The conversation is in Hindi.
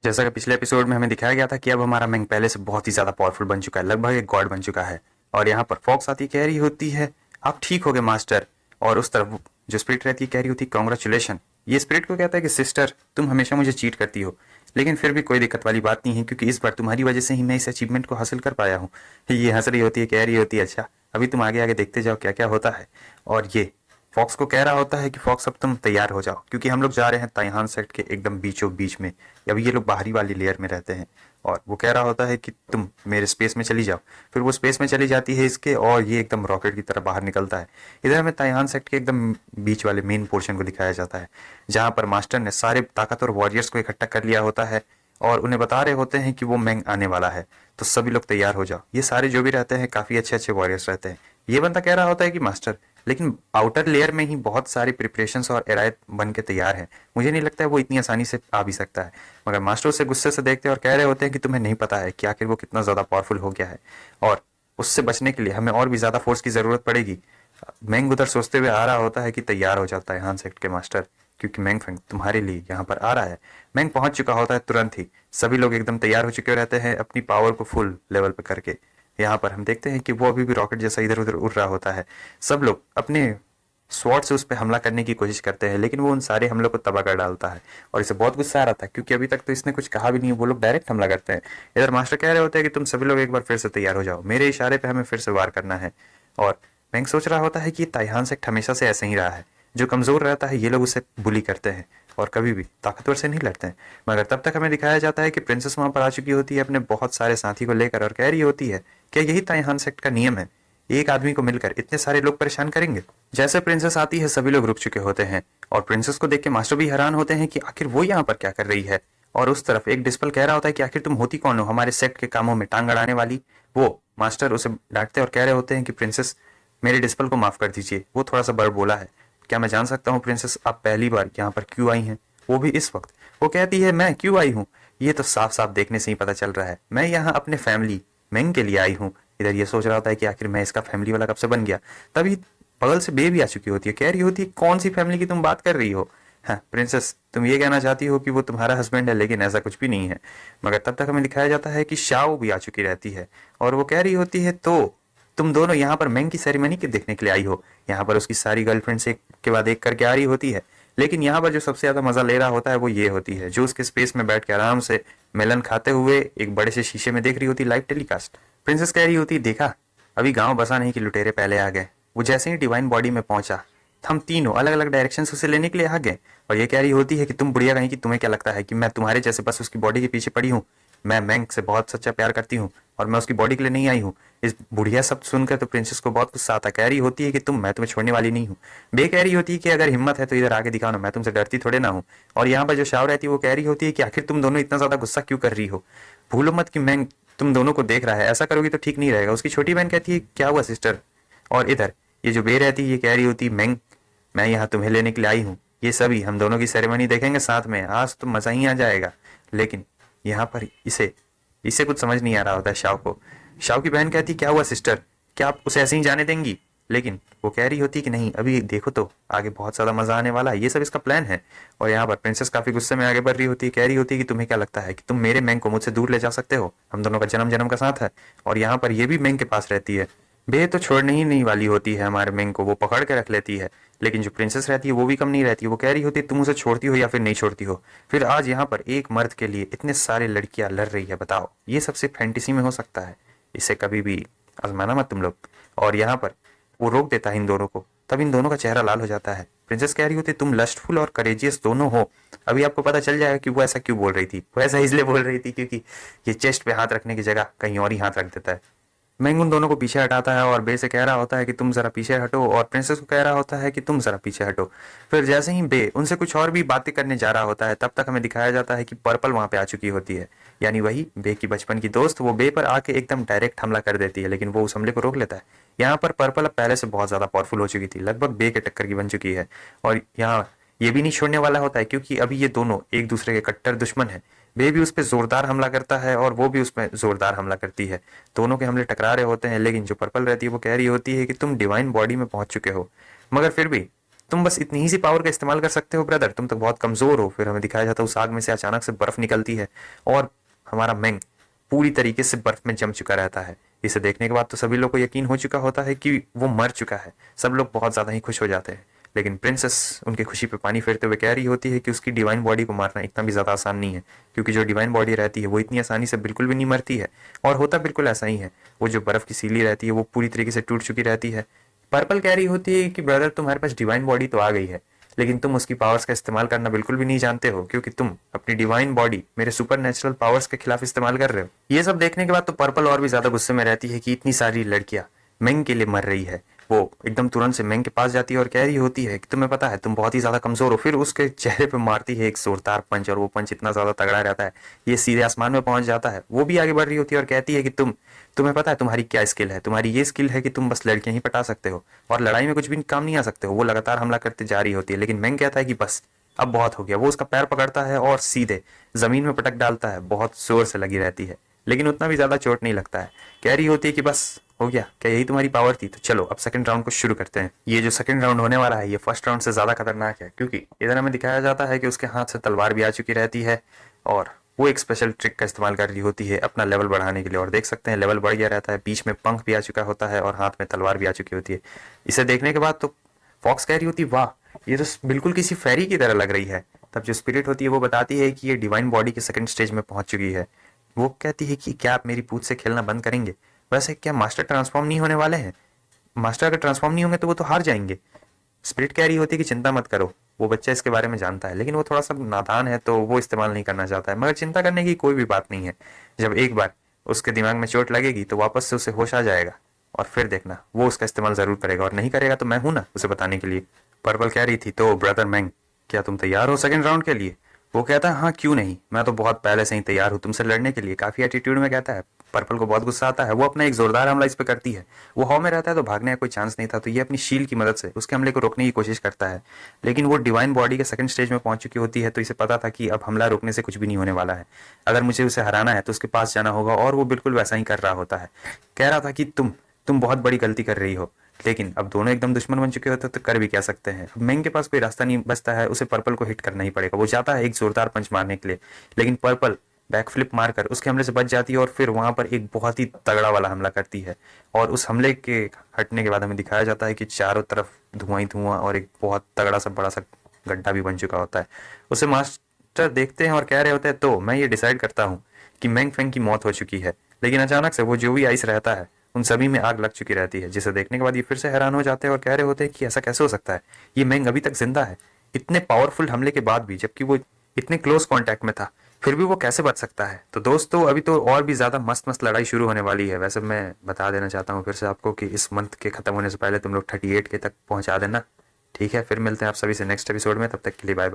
जैसा कि पिछले एपिसोड में हमें दिखाया गया था कि अब हमारा मैंग पहले से बहुत ही ज्यादा पावरफुल बन चुका है, लगभग एक गॉड बन चुका है। और यहाँ पर फॉक्स आती कह रही होती है आप ठीक हो गए मास्टर। और उस तरफ जो स्पिरिट रहती है कह रही होती है कॉन्ग्रेचुलेशन। ये स्पिरिट को कहता है कि सिस्टर तुम हमेशा मुझे चीट करती हो, लेकिन फिर भी कोई दिक्कत वाली बात नहीं है क्योंकि इस बार तुम्हारी वजह से ही मैं इस अचीवमेंट को हासिल कर पाया हूँ। ये हंस रही होती है, कह रही होती है अच्छा अभी तुम आगे आगे देखते जाओ क्या क्या होता है। और ये फॉक्स को कह रहा होता है कि फॉक्स अब तुम तैयार हो जाओ क्योंकि हम लोग जा रहे हैं ताइहान सेक्ट के एकदम बीचों बीच में। अभी ये लोग बाहरी वाली लेयर में रहते हैं और वो कह रहा होता है कि तुम मेरे स्पेस में चली जाओ। फिर वो स्पेस में चली जाती है इसके और ये एकदम रॉकेट की तरह बाहर निकलता है। इधर हमें ताइहान सेक्ट के एकदम बीच वाले मेन पोर्शन को दिखाया जाता है जहां पर मास्टर ने सारे ताकतवर वॉरियर्स को इकट्ठा कर लिया होता है और उन्हें बता रहे होते हैं कि वो मैंग आने वाला है, तो सभी लोग तैयार हो जाओ। ये सारे जो भी रहते हैं काफी अच्छे अच्छे वॉरियर्स रहते हैं। ये बंदा कह रहा होता है कि मास्टर लेकिन आउटर लेयर में ही बहुत सारी प्रिपरेशंस और एरायत बन के तैयार है, मुझे नहीं लगता है वो इतनी आसानी से आ भी सकता है। मगर मास्टर उसे गुस्से से देखते हैं और कह रहे होते हैं कि तुम्हें नहीं पता है कि आखिर वो कितना ज्यादा पावरफुल हो गया है और उससे बचने के लिए हमें और भी ज्यादा फोर्स की जरूरत पड़ेगी। मैंग उधर सोचते हुए आ रहा होता है कि तैयार हो जाता है हान सेक्ट के मास्टर क्योंकि मैंग फेंग तुम्हारे लिए यहाँ पर आ रहा है। मैंग पहुंच चुका होता है तुरंत ही। सभी लोग एकदम तैयार हो चुके रहते हैं अपनी पावर को फुल लेवल पे करके। यहाँ पर हम देखते हैं कि वो अभी भी रॉकेट जैसा इधर उधर उड़ रहा होता है। सब लोग अपने स्वॉर्ड से उस पर हमला करने की कोशिश करते हैं लेकिन वो उन सारे हमलों को तबाह कर डालता है और इसे बहुत गुस्सा आ रहा था क्योंकि अभी तक तो इसने कुछ कहा भी नहीं है, वो लोग डायरेक्ट हमला करते हैं। इधर मास्टर कह रहे होते हैं कि तुम सभी लोग एक बार फिर से तैयार हो जाओ, मेरे इशारे पे हमें फिर से वार करना है। और मैंग सोच रहा होता है कि ताइहान सेक्ट हमेशा से ऐसे ही रहा है, जो कमजोर रहता है ये लोग उसे बुली करते हैं और कभी भी ताकतवर से नहीं लड़ते हैं। मगर तब तक हमें दिखाया जाता है कि प्रिंसेस वहां पर आ चुकी होती है अपने बहुत सारे साथी को लेकर और कह रही होती है क्या यही ताइहान सेक्ट का नियम है, एक आदमी को मिलकर इतने सारे लोग परेशान करेंगे। जैसे प्रिंसेस आती है सभी लोग रुक चुके होते हैं और प्रिंसेस को देख के मास्टर भी हैरान होते हैं कि आखिर वो यहाँ पर क्या कर रही है। और उस तरफ एक डिस्पल कह रहा होता है कि आखिर तुम होती कौन हो हमारे सेक्ट के कामों में टांग अड़ाने वाली। वो मास्टर उसे डांटते और कह रहे होते हैं कि प्रिंसेस मेरे डिस्पल को माफ कर दीजिए, वो थोड़ा सा बड़ बोला है। क्या मैं जान सकता हूँ प्रिंसेस आप पहली बार यहाँ पर क्यों आई हैं, वो भी इस वक्त। वो कहती है मैं क्यों आई हूँ, ये तो साफ साफ देखने से ही पता चल रहा है, मैं यहाँ अपने फैमिली मैंग के लिए आई हूँ। इधर ये सोच रहा होता है कि आखिर मैं इसका फैमिली वाला कब से बन गया। तभी बगल से बेबी आ चुकी होती है, कह रही होती है कौन सी फैमिली की तुम बात कर रही हो। हाँ प्रिंसेस तुम ये कहना चाहती हो कि वो तुम्हारा हस्बैंड है, लेकिन ऐसा कुछ भी नहीं है। मगर तब तक हमें दिखाया जाता है कि शाओ भी आ चुकी रहती है और वो कह रही होती है तो तुम दोनों यहाँ पर मैंग की सेरेमनी के देखने के लिए आई हो। यहाँ पर उसकी सारी गर्लफ्रेंड्स एक के बाद एक करके आ रही होती है, लेकिन यहाँ पर जो सबसे ज्यादा मजा ले रहा होता है वो ये होती है जो उसके स्पेस में बैठ के आराम से मेलन खाते हुए एक बड़े से शीशे में देख रही होती लाइव टेलीकास्ट। प्रिंसेस कह रही होती देखा अभी गांव बसा नहीं कि लुटेरे पहले आ गए। वो जैसे ही डिवाइन बॉडी में पहुंचा हम तीनों अलग अलग डायरेक्शन से उसे लेने के लिए आ गए और ये कह रही होती है कि तुम बुढ़िया कहीं कि तुम्हें क्या लगता है कि मैं तुम्हारे जैसे बस उसकी बॉडी के पीछे पड़ी हूँ। मैं मैंग से बहुत सच्चा प्यार करती हूँ और मैं उसकी बॉडी के लिए नहीं आई हूँ। इस बुढ़िया शब्द सुनकर तो प्रिंसेस को बहुत गुस्सा आता, कह रही होती है कि मैं तुम्हें छोड़ने वाली नहीं हूँ। बे कह रही होती है कि अगर हिम्मत है तो इधर आगे दिखाओ ना, मैं तुमसे डरती थोड़े ना हूँ। और यहाँ पर जो शाव रहती है वो कह रही होती है कि आखिर तुम दोनों इतना ज्यादा गुस्सा क्यों कर रही हो, भूलो मत कि मैं तुम दोनों को देख रहा है, ऐसा करोगी तो ठीक नहीं रहेगा। उसकी छोटी बहन कहती है क्या हुआ सिस्टर। और इधर ये जो बे रहती है ये कह रही होती मैं यहाँ तुम्हें लेने के लिए आई हूँ, ये सभी हम दोनों की सेरेमनी देखेंगे साथ में, आज तो मजा ही आ जाएगा। लेकिन यहाँ पर इसे इसे कुछ समझ नहीं आ रहा होता है शाव को। शाव की बहन कहती क्या हुआ सिस्टर, क्या आप उसे ऐसे ही जाने देंगी। लेकिन वो कह रही होती कि नहीं अभी देखो तो आगे बहुत ज्यादा मजा आने वाला है, ये सब इसका प्लान है। और यहाँ पर प्रिंसेस काफी गुस्से में आगे बढ़ रही होती है, कह रही होती है कि तुम्हें क्या लगता है कि तुम मेरे मैंग को मुझसे दूर ले जा सकते हो, हम दोनों का जन्म जन्म का साथ है। और यहाँ पर ये भी मैंग के पास रहती है। बे तो छोड़ने ही नहीं वाली होती है हमारे मैंग को, वो पकड़ के रख लेती है। लेकिन जो प्रिंसेस रहती है वो भी कम नहीं रहती, वो कह रही होती है तुम उसे छोड़ती हो या फिर नहीं छोड़ती हो। फिर आज यहाँ पर एक मर्द के लिए इतने सारे लड़कियां लड़ रही है, बताओ ये सबसे फैंटेसी में हो सकता है, इसे कभी भी आजमाना मत तुम लोग। और यहाँ पर वो रोक देता है इन दोनों को, तब इन दोनों का चेहरा लाल हो जाता है। प्रिंसेस कह रही होती तुम लस्टफुल और करेजियस दोनों हो, अभी आपको पता चल जाएगा कि वो ऐसा क्यों बोल रही थी। वो ऐसा इसलिए बोल रही थी क्योंकि ये चेस्ट पे हाथ रखने की जगह कहीं और ही हाथ रख देता है। मैंग उन दोनों को पीछे हटाता है और बे से कह रहा होता है कि तुम जरा पीछे हटो, और प्रिंसेस को कह रहा होता है कि तुम जरा पीछे हटो। फिर जैसे ही बे उनसे कुछ और भी बातें करने जा रहा होता है तब तक हमें दिखाया जाता है कि पर्पल वहां पे आ चुकी होती है, यानी वही बे की बचपन की दोस्त। वो बे पर आके एकदम डायरेक्ट हमला कर देती है लेकिन वो उस हमले को रोक लेता है। यहाँ पर पर्पल अब पहले से बहुत ज्यादा पावरफुल हो चुकी थी, लगभग बे के टक्कर की बन चुकी है। और यहाँ ये भी नहीं छोड़ने वाला होता है क्योंकि अभी ये दोनों एक दूसरे के कट्टर दुश्मन है। वे भी उस पर जोरदार हमला करता है और वो भी उसमें जोरदार हमला करती है। दोनों के हमले टकरा रहे होते हैं लेकिन जो पर्पल रहती है वो कह रही होती है कि तुम डिवाइन बॉडी में पहुंच चुके हो। मगर फिर भी तुम बस इतनी ही सी पावर का इस्तेमाल कर सकते हो ब्रदर, तुम तो बहुत कमजोर हो। फिर हमें दिखाया जाता है उस आग में से अचानक से बर्फ निकलती है और हमारा मेंग पूरी तरीके से बर्फ में जम चुका रहता है। इसे देखने के बाद तो सभी लोग को यकीन हो चुका होता है कि वो मर चुका है। सब लोग बहुत ज्यादा ही खुश हो जाते हैं, लेकिन प्रिंसेस उनकी खुशी पे पानी फेरते हुए कह रही होती है कि उसकी डिवाइन बॉडी को मारना इतना भी ज्यादा आसान नहीं है, क्योंकि जो डिवाइन बॉडी रहती है वो इतनी आसानी से बिल्कुल भी नहीं मरती है। और होता बिल्कुल ऐसा ही है, वो जो बर्फ की सीली रहती है वो पूरी तरीके से टूट चुकी रहती है। पर्पल कह रही होती है कि ब्रदर तुम्हारे पास डिवाइन बॉडी तो आ गई है, लेकिन तुम उसकी पावर्स का इस्तेमाल करना बिल्कुल भी नहीं जानते हो, क्योंकि तुम अपनी डिवाइन बॉडी मेरे सुपर नेचुरल पावर्स के खिलाफ इस्तेमाल कर रहे हो। ये सब देखने के बाद तो पर्पल और भी ज्यादा गुस्से में रहती है कि इतनी सारी लड़कियां मेंग के लिए मर रही है। वो एकदम तुरंत से मेंग के पास जाती है और कह रही होती है कि तुम्हें पता है तुम बहुत ही ज्यादा कमजोर हो। फिर उसके चेहरे पे मारती है एक जोरदार पंच, और वो पंच इतना ज्यादा तगड़ा रहता है ये सीधे आसमान में पहुंच जाता है। वो भी आगे बढ़ रही होती है और कहती है कि तुम्हें पता है तुम्हारी क्या स्किल है, तुम्हारी ये स्किल है कि तुम बस लड़कियां ही पटा सकते हो और लड़ाई में कुछ भी काम नहीं आ सकते हो। वो लगातार हमला करते जा रही होती है, लेकिन मेंग कहता है कि बस अब बहुत हो गया। वो उसका पैर पकड़ता है और सीधे जमीन में पटक डालता है। बहुत जोर से लगी रहती है, लेकिन उतना भी ज्यादा चोट नहीं लगता है। कह रही होती है कि बस हो गया, क्या यही तुम्हारी पावर थी? तो चलो अब सेकंड राउंड को शुरू करते हैं। ये जो सेकंड राउंड होने वाला है ये फर्स्ट राउंड से ज्यादा खतरनाक है, क्योंकि इधर हमें दिखाया जाता है कि उसके हाथ से तलवार भी आ चुकी रहती है और वो एक स्पेशल ट्रिक का इस्तेमाल कर रही होती है अपना लेवल बढ़ाने के लिए। और देख सकते हैं लेवल बढ़ गया रहता है, बीच में पंख भी आ चुका होता है और हाथ में तलवार भी आ चुकी होती है। इसे देखने के बाद तो फॉक्स कह रही होती वाह, ये तो बिल्कुल किसी फेरी की तरह लग रही है। तब जो स्पिरिट होती है वो बताती है कि ये डिवाइन बॉडी के सेकंड स्टेज में पहुंच चुकी है। वो कहती है कि क्या आप मेरी पूछ से खेलना बंद करेंगे? वैसे क्या मास्टर ट्रांसफॉर्म नहीं होने वाले हैं? मास्टर अगर ट्रांसफॉर्म नहीं होंगे तो वो तो हार जाएंगे। स्पिरिट कह रही होती है कि चिंता मत करो, वो बच्चा इसके बारे में जानता है, लेकिन वो थोड़ा सा नादान है तो वो इस्तेमाल नहीं करना चाहता है। मगर चिंता करने की कोई भी बात नहीं है, जब एक बार उसके दिमाग में चोट लगेगी तो वापस से उसे होश आ जाएगा और फिर देखना वो उसका इस्तेमाल जरूर करेगा, और नहीं करेगा तो मैं हूं ना उसे बताने के लिए। पर्पल कह रही थी तो ब्रदर मैंग, क्या तुम तैयार हो सेकंड राउंड के लिए? वो कहता है हाँ क्यों नहीं, मैं तो बहुत पहले से ही तैयार हूँ तुमसे लड़ने के लिए। काफी एटीट्यूड में कहता है। पर्पल को बहुत गुस्सा आता है, वो अपना एक जोरदार हमला इस पे करती है। वो हवा में रहता है तो भागने का कोई चांस नहीं था, तो ये अपनी शील्ड की मदद से उसके हमले को रोकने की कोशिश करता है। लेकिन वो डिवाइन बॉडी के सेकंड स्टेज में पहुंच चुकी होती है, तो इसे पता था कि अब हमला रोकने से कुछ भी नहीं होने वाला है। अगर मुझे उसे हराना है तो उसके पास जाना होगा, और वो बिल्कुल वैसा ही कर रहा होता है। कह रहा था कि तुम बहुत बड़ी गलती कर रही हो, लेकिन अब दोनों एकदम दुश्मन बन चुके होते तो कर भी क्या सकते हैं। मेंग के पास कोई रास्ता नहीं बचता है, उसे पर्पल को हिट करना ही पड़ेगा। वो जाता है एक जोरदार पंच मारने के लिए, लेकिन पर्पल बैकफ्लिप मारकर उसके हमले से बच जाती है और फिर वहां पर एक बहुत ही तगड़ा वाला हमला करती है। और उस हमले के हटने के बाद हमें दिखाया जाता है कि चारों तरफ धुआं ही धुआं और एक बहुत तगड़ा सा बड़ा सा गड्ढा भी बन चुका होता है। उसे मास्टर देखते हैं और कह रहे होते हैं तो मैं ये डिसाइड करता हूँ कि मेंग फेंग की मौत हो चुकी है। लेकिन अचानक से वो जो भी आइस रहता है उन सभी में आग लग चुकी रहती है, जिसे देखने के बाद ये फिर से हैरान हो जाते हैं और कह रहे होते हैं कि ऐसा कैसे हो सकता है, ये मेंग अभी तक जिंदा है इतने पावरफुल हमले के बाद भी, जबकि वो इतने क्लोज कांटेक्ट में था, फिर भी वो कैसे बच सकता है। तो दोस्तों अभी तो और भी ज्यादा मस्त मस्त लड़ाई शुरू होने वाली है। वैसे मैं बता देना चाहता हूँ फिर से आपको कि इस मंथ के खत्म होने से पहले तुम लोग 38 के तक पहुंचा देना, ठीक है? फिर मिलते हैं आप सभी से नेक्स्ट एपिसोड में, तब तक के लिए बाय बाय।